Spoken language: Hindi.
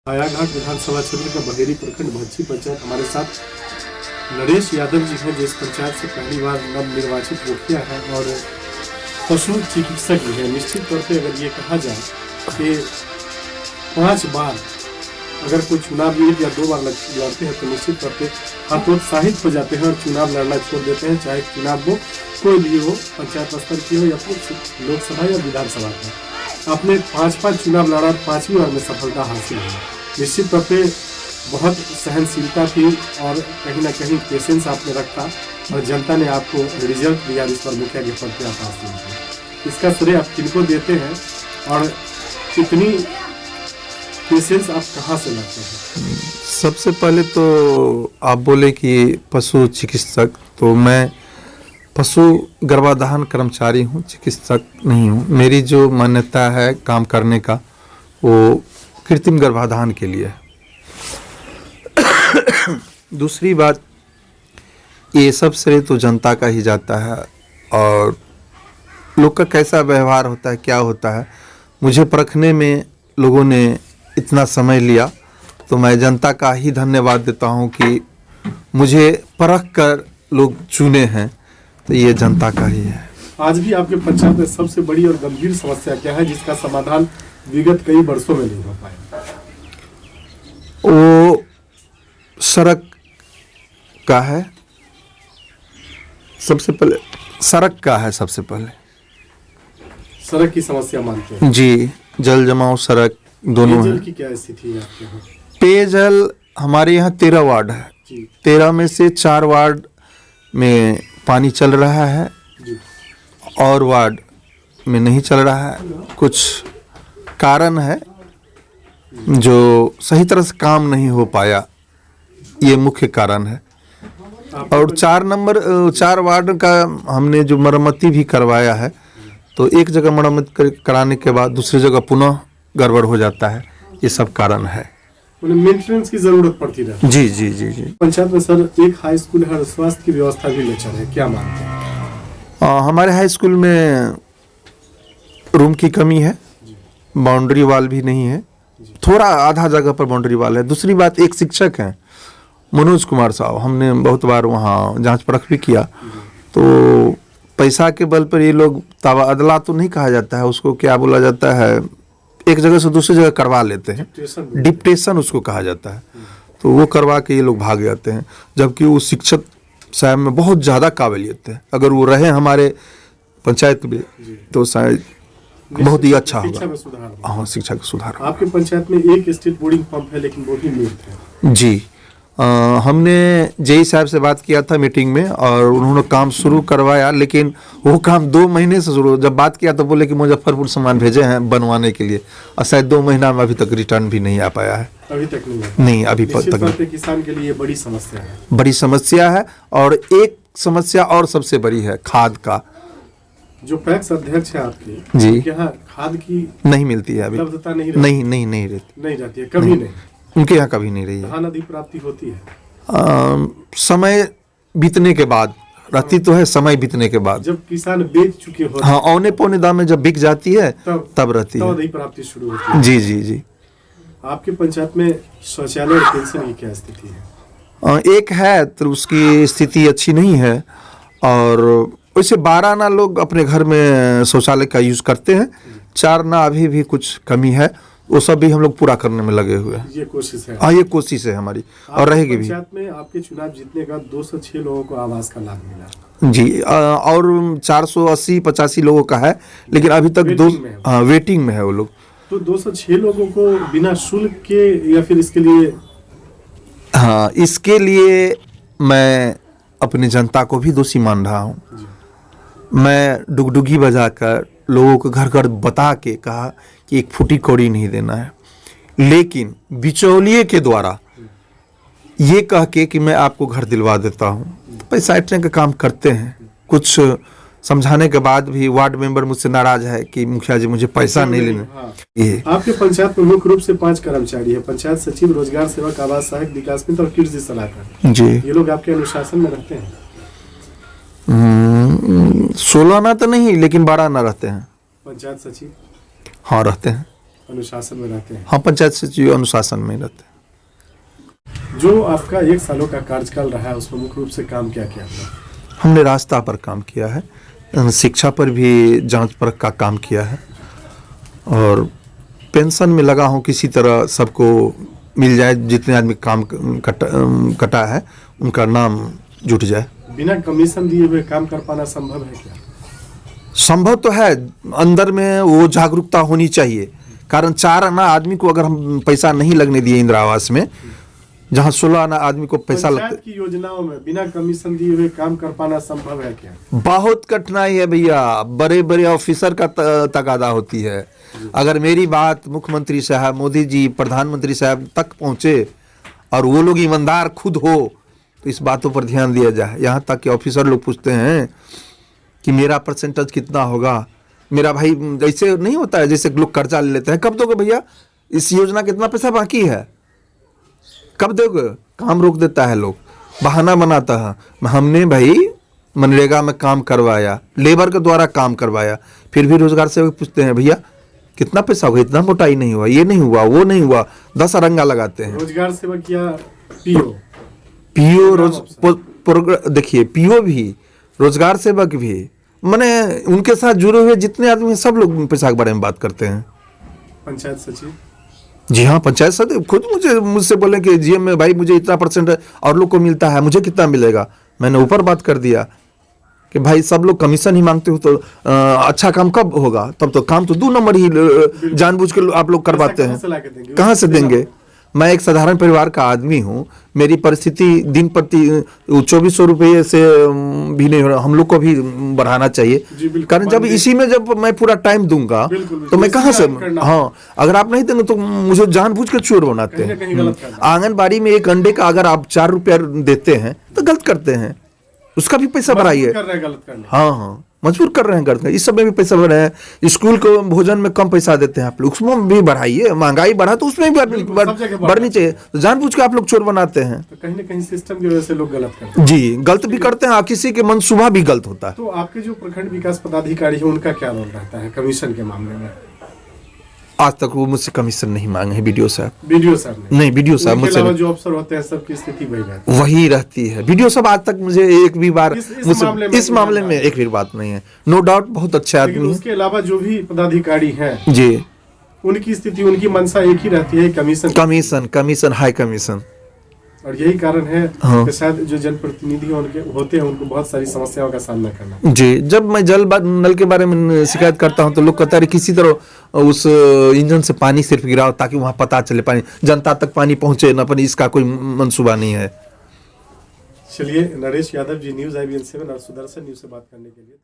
हायाघाट विधानसभा क्षेत्र का बहेरी प्रखंड भच्छी पंचायत। हमारे साथ नरेश यादव जी हैं, जो इस पंचायत से पहली बार नवनिर्वाचित मुखिया है और पशु चिकित्सक भी है। निश्चित तौर पे अगर ये कहा जाए कि 5 बार अगर कोई चुनाव 1 या 2 बार लड़ते हैं तो निश्चित तौर पे हतोत्साहित हो जाते हैं और चुनाव लड़ना छोड़ देते हैं, चाहे चुनाव वो कोई भी हो, पंचायत स्तर की हो या लोकसभा या विधानसभा का। आपने 5 चुनाव लड़ा, 5वीं बार में सफलता हासिल हुई। निश्चित तौर पे बहुत सहनशीलता थी और कहीं ना कहीं पेशेंस आपने रखा और जनता ने आपको रिजल्ट दिया, इस पर मुखिया के पद पे आप हासिल हुए। इसका श्रेय आप किनको देते हैं और इतनी पेशेंस आप कहाँ से लाते हैं? सबसे पहले तो आप बोले कि पशु चिकित्सक, तो मैं पशु गर्भाधान कर्मचारी हूँ, चिकित्सक नहीं हूँ। मेरी जो मान्यता है काम करने का वो कृत्रिम गर्भाधान के लिए है। दूसरी बात, ये सब श्रेय तो जनता का ही जाता है और लोग का कैसा व्यवहार होता है, क्या होता है, मुझे परखने में लोगों ने इतना समय लिया, तो मैं जनता का ही धन्यवाद देता हूं कि मुझे परख कर लोग चुने हैं, तो ये जनता का ही है। आज भी आपके पंचायत में सबसे बड़ी और गंभीर समस्या क्या है जिसका समाधान विगत कई वर्षों में नहीं हो पाया? वो सड़क का है, सबसे पहले सड़क का है। सबसे पहले सड़क की समस्या मानते हैं जी, जल जमाव सड़क दोनों है। पेयजल की क्या स्थिति है आपके यहाँ? पेयजल हमारे यहाँ 13 वार्ड है, 13 में से 4 वार्ड में पानी चल रहा है जी। और वार्ड में नहीं चल रहा है। कुछ कारण है जो सही तरह से काम नहीं हो पाया, ये मुख्य कारण है। और 4 वार्ड का हमने जो मरम्मती भी करवाया है, तो एक जगह मरम्मत कराने के बाद दूसरी जगह पुनः गड़बड़ हो जाता है, ये सब कारण है। मेंटेनेंस की जरूरत पड़ती है। जी जी जी जी। पंचायत में सर एक हाई स्कूल है और स्वास्थ्य की व्यवस्था भी लचर है, क्या मानते हैं? हमारे हाई स्कूल में रूम की कमी है, बाउंड्री वाल भी नहीं है, थोड़ा आधा जगह पर बाउंड्री वाल है। दूसरी बात, एक शिक्षक हैं मनोज कुमार साहब, हमने बहुत बार वहाँ जांच परख भी किया, तो पैसा के बल पर ये लोग तबादला तो नहीं कहा जाता है उसको, क्या बोला जाता है, एक जगह से दूसरी जगह करवा लेते हैं, डिप्टेशन उसको कहा जाता है, तो वो करवा के ये लोग भाग जाते हैं। जबकि वो शिक्षक साहब में बहुत ज़्यादा काबिलियत है, अगर वो रहे हमारे पंचायत में तो शायद बहुत ही अच्छा होगा। हाँ, शिक्षा का सुधार। आपके पंचायत में एक स्टेट बोर्डिंग पंप है लेकिन वो भी मूर्त है। जी, हमने जेई साहब से बात किया था मीटिंग में और उन्होंने काम शुरू करवाया, लेकिन वो काम 2 महीने से शुरू, जब बात किया तो बोले कि मुजफ्फरपुर सामान भेजे हैं बनवाने के लिए, और शायद 2 महीना में अभी तक रिटर्न भी नहीं आ पाया है। अभी तक नहीं अभी तक नहीं। किसान के लिए बड़ी समस्या है। बड़ी समस्या है। और एक समस्या और सबसे बड़ी है खाद का। जो पैक्स अध्यक्ष है आपके जी, यहाँ खाद की नहीं मिलती है अभी, उपलब्धता नहीं रहती है, कभी नहीं, उनके यहाँ कभी नहीं रही है। धान अधिक प्राप्ति होती है समय बीतने के बाद रहती तो है, समय बीतने के बाद जब किसान बेच चुके हो, हाँ, औने पौने दाम में जब बिक जाती है तब रहती है, अधिक प्राप्ति शुरू होती है। जी जी जी। आपके पंचायत में शौचालय और पेंशन की क्या स्थिति है? एक है तो उसकी स्थिति अच्छी नहीं है, और वैसे 12 आना लोग अपने घर में शौचालय का यूज करते हैं, 4 आना अभी भी कुछ कमी है, वो सब भी हम लोग पूरा करने में लगे हुए हैं। ये कोशिश है। हाँ, ये कोशिश है हमारी और रहेगी भी। पंचायत में आपके चुनाव जीतने का 206 लोगों को आवास का लाभ मिला जी, और 480-85 लोगों का है, लेकिन अभी तक वेटिंग में है वो लोग। तो 206 लोगों को बिना शुल्क के या फिर इसके लिए? हाँ, इसके लिए मैं अपनी जनता को भी दोषी मान रहा हूँ। मैं डुगडुगी बजाकर लोगों को घर घर बता के कहा कि 1 फुटी कौड़ी नहीं देना है, लेकिन बिचौलिए के द्वारा ये कह के कि मैं आपको घर दिलवा देता हूँ, पैसा ऐंठने का काम करते हैं। कुछ समझाने के बाद भी वार्ड मेंबर मुझसे नाराज है कि मुखिया जी मुझे पैसा नहीं लेना। हाँ। ये आपके पंचायत में मुख्य रूप से 5 कर्मचारी है, पंचायत सचिव, रोजगार सेवक, आवास सहायक, विकास मित्र और कृषि सलाहकार। जी, ये लोग आपके अनुशासन में रहते हैं? 16 आना तो नहीं, लेकिन 12 आना रहते हैं। पंचायत सचिव? हाँ, रहते हैं। अनुशासन में रहते हैं। हाँ, पंचायत सचिव अनुशासन में रहते हैं। जो आपका 1 सालों का कार्यकाल रहा है उसमें मुख्य रूप से काम क्या किया आपने? हमने रास्ता पर काम किया है, शिक्षा पर भी जांच परख का काम किया है, और पेंशन में लगा हूँ किसी तरह सबको मिल जाए, जितने आदमी काम कटा है उनका नाम जुट जाए। बिना कमीशन दिए हुए काम कर पाना संभव है क्या? संभव तो है, अंदर में वो जागरूकता होनी चाहिए। कारण 4 आना आदमी को अगर हम पैसा नहीं लगने दिए इंदिरा आवास में, जहाँ 16 आना आदमी को पैसा लगता पंचायत की योजनाओं में बिना कमीशन दिए हुए काम कर पाना संभव है क्या? बहुत कठिनाई है भैया, बड़े बड़े ऑफिसर का तगादा होती है। अगर मेरी बात मुख्यमंत्री साहब, मोदी जी, प्रधानमंत्री साहब तक पहुंचे और वो लोग ईमानदार खुद हो तो इस बातों पर ध्यान दिया जाए। यहाँ तक कि ऑफिसर लोग पूछते हैं कि मेरा परसेंटेज कितना होगा, मेरा भाई ऐसे नहीं होता है जैसे लोग कर्जा ले लेते हैं, कब दोगे भैया, इस योजना कितना पैसा बाकी है, कब दोगे, काम रोक देता है लोग, बहाना बनाता है। हमने भाई मनरेगा में काम करवाया, लेबर के द्वारा काम करवाया, फिर भी रोजगार सेवक पूछते हैं भैया कितना पैसा होगा, इतना मोटाई नहीं हुआ, ये नहीं हुआ, वो नहीं हुआ, 10 अरंगा लगाते हैं। रोजगार सेवक या पीओ देखिए, पीओ भी रोजगार सेवक भी, माने उनके साथ जुड़े हुए जितने आदमी हैं सब लोग पैसा के बारे में बात करते हैं। पंचायत सचिव, जी हाँ, पंचायत सचिव खुद मुझसे बोले कि जीएम में भाई मुझे इतना परसेंट और लोग को मिलता है, मुझे कितना मिलेगा। मैंने ऊपर बात कर दिया कि भाई सब लोग कमीशन ही मांगते हो तो अच्छा काम कब होगा, तब तो काम तो 2 नंबर ही जानबूझ के आप लोग करवाते हैं, कहाँ से देंगे। मैं एक साधारण परिवार का आदमी हूँ, मेरी परिस्थिति दिन प्रति 2400 रुपये से भी नहीं हो रहा, हम लोग को भी बढ़ाना चाहिए। कारण जब इसी में जब मैं पूरा टाइम दूंगा तो मैं कहाँ से, हाँ अगर आप नहीं देंगे तो मुझे जानबूझ के चोर बनाते हैं। आंगनबाड़ी में एक अंडे का अगर आप 4 रुपया देते हैं तो गलत करते हैं, उसका भी पैसा बढ़ाइए। हाँ हाँ, मजबूर कर रहे हैं करते हैं, इस सब में भी पैसा बढ़ रहे हैं। स्कूल को भोजन में कम पैसा देते हैं आप लोग, उसमें भी बढ़ाइए। महंगाई बढ़ा तो उसमें भी बढ़नी चाहिए, तो जानबूझ के आप लोग चोर बनाते हैं। तो कहीं ना कहीं सिस्टम की वजह से लोग गलत करते हैं। जी, गलत भी करते हैं, किसी के मनसूबा भी गलत होता है। तो आपके जो प्रखंड विकास पदाधिकारी है उनका क्या रोल रहता है कमीशन के मामले में? आज तक वो मुझसे कमीशन नहीं मांगे हैं बीडीओ साहब। बीडीओ साहब नहीं, बीडीओ साहब मुझसे जो अफसर होते हैं सबकी स्थिति वही रहती है। बीडीओ साहब आज तक मुझे एक भी बार इस मामले में एक भी बात नहीं है। नो डाउट बहुत अच्छे आदमी हैं। उसके अलावा जो भी पदाधिकारी हैं जी, उनकी स्थिति, उनकी मंशा एक ही रहती है, कमीशन, हाई कमीशन। और यही कारण है कि शायद जो जनप्रतिनिधि होते हैं उनको बहुत सारी समस्याओं का सामना करना। जी, जब मैं जल नल के बारे में शिकायत करता हूं तो लोग कहते हैं किसी तरह उस इंजन से पानी सिर्फ गिराओ ताकि वहां पता चले, पानी जनता तक पानी पहुंचे न, पर इसका कोई मंसूबा नहीं है। चलिए, नरेश यादव जी, न्यूज़ IBN 7 और सुदर्शन न्यूज़ से बात करने के लिए